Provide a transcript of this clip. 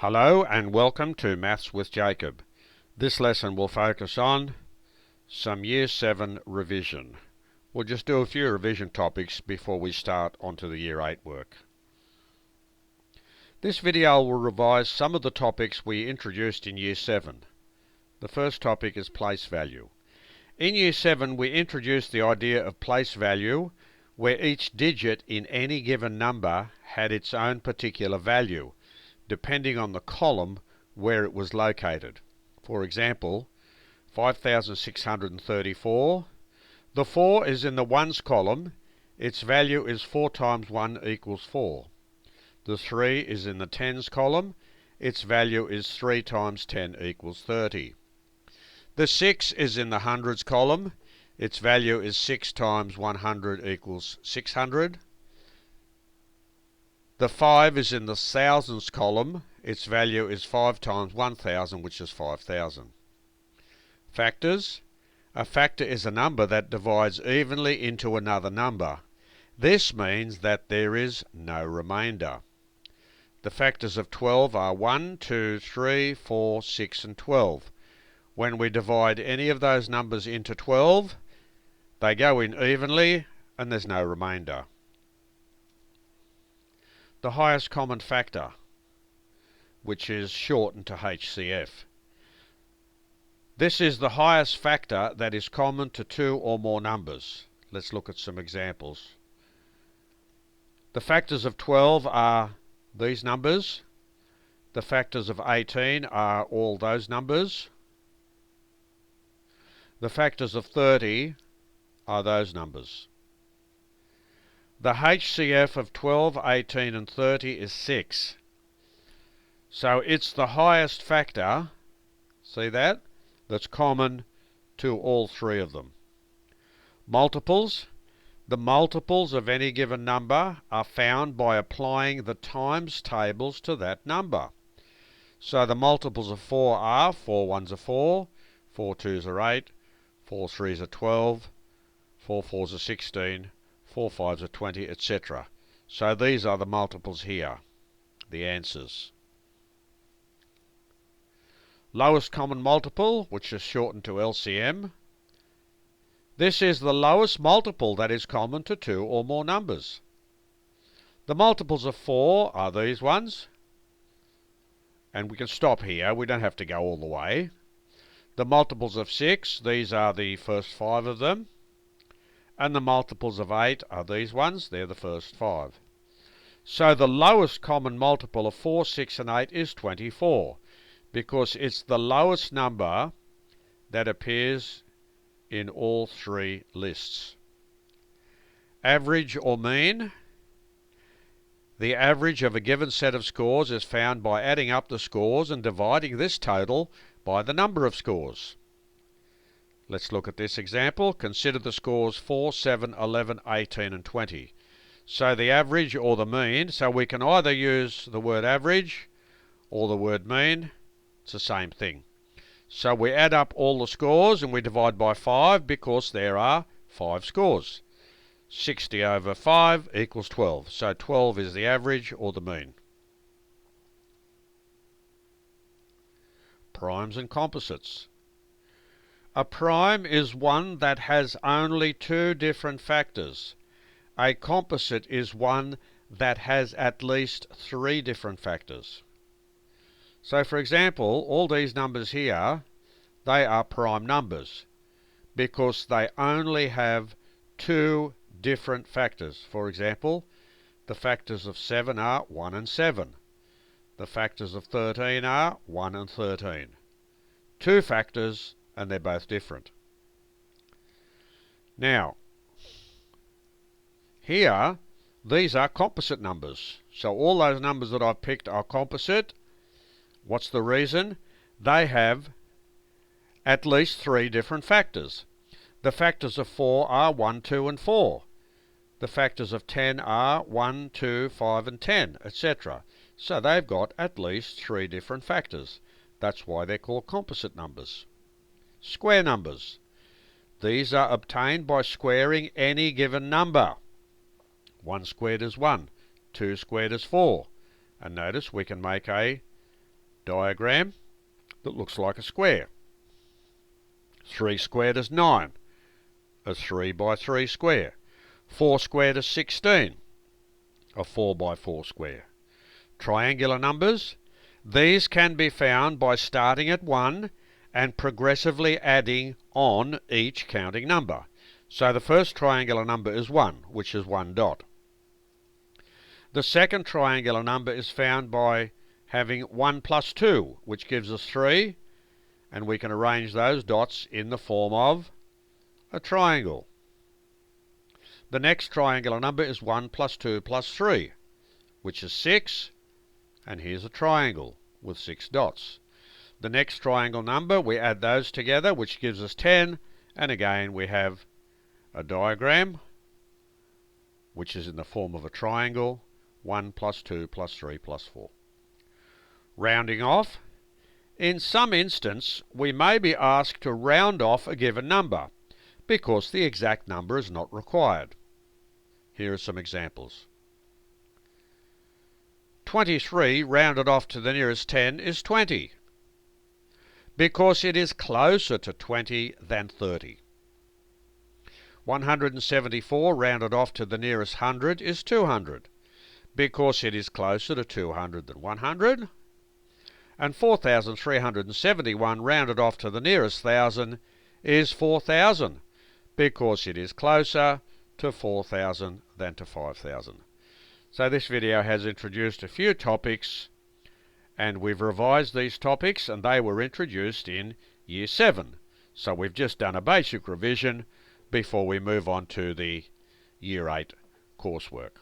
Hello and welcome to Maths with Jacob. This lesson will focus on some Year 7 revision. We'll just do a few revision topics before we start onto the Year 8 work. This video will revise some of the topics we introduced in Year 7. The first topic is place value. In Year 7 we introduced the idea of place value, where each digit in any given number had its own particular value, depending on the column where it was located. For example, 5,634. The 4 is in the ones column. Its value is 4 times 1 equals 4. The 3 is in the tens column. Its value is 3 times 10 equals 30. The 6 is in the hundreds column. Its value is 6 times 100 equals 600. The 5 is in the thousands column. Its value is 5 times 1000, which is 5000. Factors. A factor is a number that divides evenly into another number. This means that there is no remainder. The factors of 12 are 1, 2, 3, 4, 6 and 12. When we divide any of those numbers into 12, they go in evenly and there's no remainder. The highest common factor, which is shortened to HCF. This is the highest factor that is common to two or more numbers. Let's look at some examples. The factors of 12 are these numbers. The factors of 18 are all those numbers. The factors of 30 are those numbers. The HCF of 12, 18 and 30 is 6. So it's the highest factor, see that, that's common to all three of them. Multiples. The multiples of any given number are found by applying the times tables to that number. So the multiples of 4 are 4 1s are 4, 4 2s are 8, 4 3s are 12, 4 4s are 16, 4 5s are 20, etc. So these are the multiples here, the answers. Lowest common multiple, which is shortened to LCM. This is the lowest multiple that is common to two or more numbers. The multiples of 4 are these ones. And we can stop here, we don't have to go all the way. The multiples of 6, these are the first 5 of them. And the multiples of 8 are these ones, they're the first 5. So the lowest common multiple of 4, 6 and 8 is 24, because it's the lowest number that appears in all three lists. Average or mean. The average of a given set of scores is found by adding up the scores and dividing this total by the number of scores. Let's look at this example. Consider the scores 4, 7, 11, 18 and 20. So the average or the mean, so we can either use the word average or the word mean. It's the same thing. So we add up all the scores and we divide by 5 because there are 5 scores. 60 over 5 equals 12. So 12 is the average or the mean. Primes and composites. A prime is one that has only two different factors. A composite is one that has at least three different factors. So for example, all these numbers here, they are prime numbers because they only have two different factors. For example, the factors of 7 are 1 and 7. The factors of 13 are 1 and 13. Two factors, and they're both different. Now, here, these are composite numbers. So all those numbers that I've picked are composite. What's the reason? They have at least three different factors. The factors of 4 are 1, 2 and 4. The factors of 10 are 1, 2, 5 and 10, etc. So they've got at least three different factors. That's why they're called composite numbers. Square numbers. These are obtained by squaring any given number. 1 squared is 1, 2 squared is 4. And notice we can make a diagram that looks like a square. 3 squared is 9, a 3 by 3 square. 4 squared is 16, a 4 by 4 square. Triangular numbers, these can be found by starting at 1 and progressively adding on each counting number. So the first triangular number is 1, which is 1 dot. The second triangular number is found by having 1 plus 2, which gives us 3, and we can arrange those dots in the form of a triangle. The next triangular number is 1 plus 2 plus 3, which is 6, and here's a triangle with 6 dots. The next triangle number, we add those together, which gives us 10, and again we have a diagram, which is in the form of a triangle, 1 plus 2 plus 3 plus 4. Rounding off, in some instance we may be asked to round off a given number, because the exact number is not required. Here are some examples. 23 rounded off to the nearest 10 is 20, because it is closer to 20 than 30. 174 rounded off to the nearest 100 is 200, because it is closer to 200 than 100. And 4,371 rounded off to the nearest 1,000 is 4,000, because it is closer to 4,000 than to 5,000. So this video has introduced a few topics, and we've revised these topics, and they were introduced in Year 7. So we've just done a basic revision before we move on to the Year 8 coursework.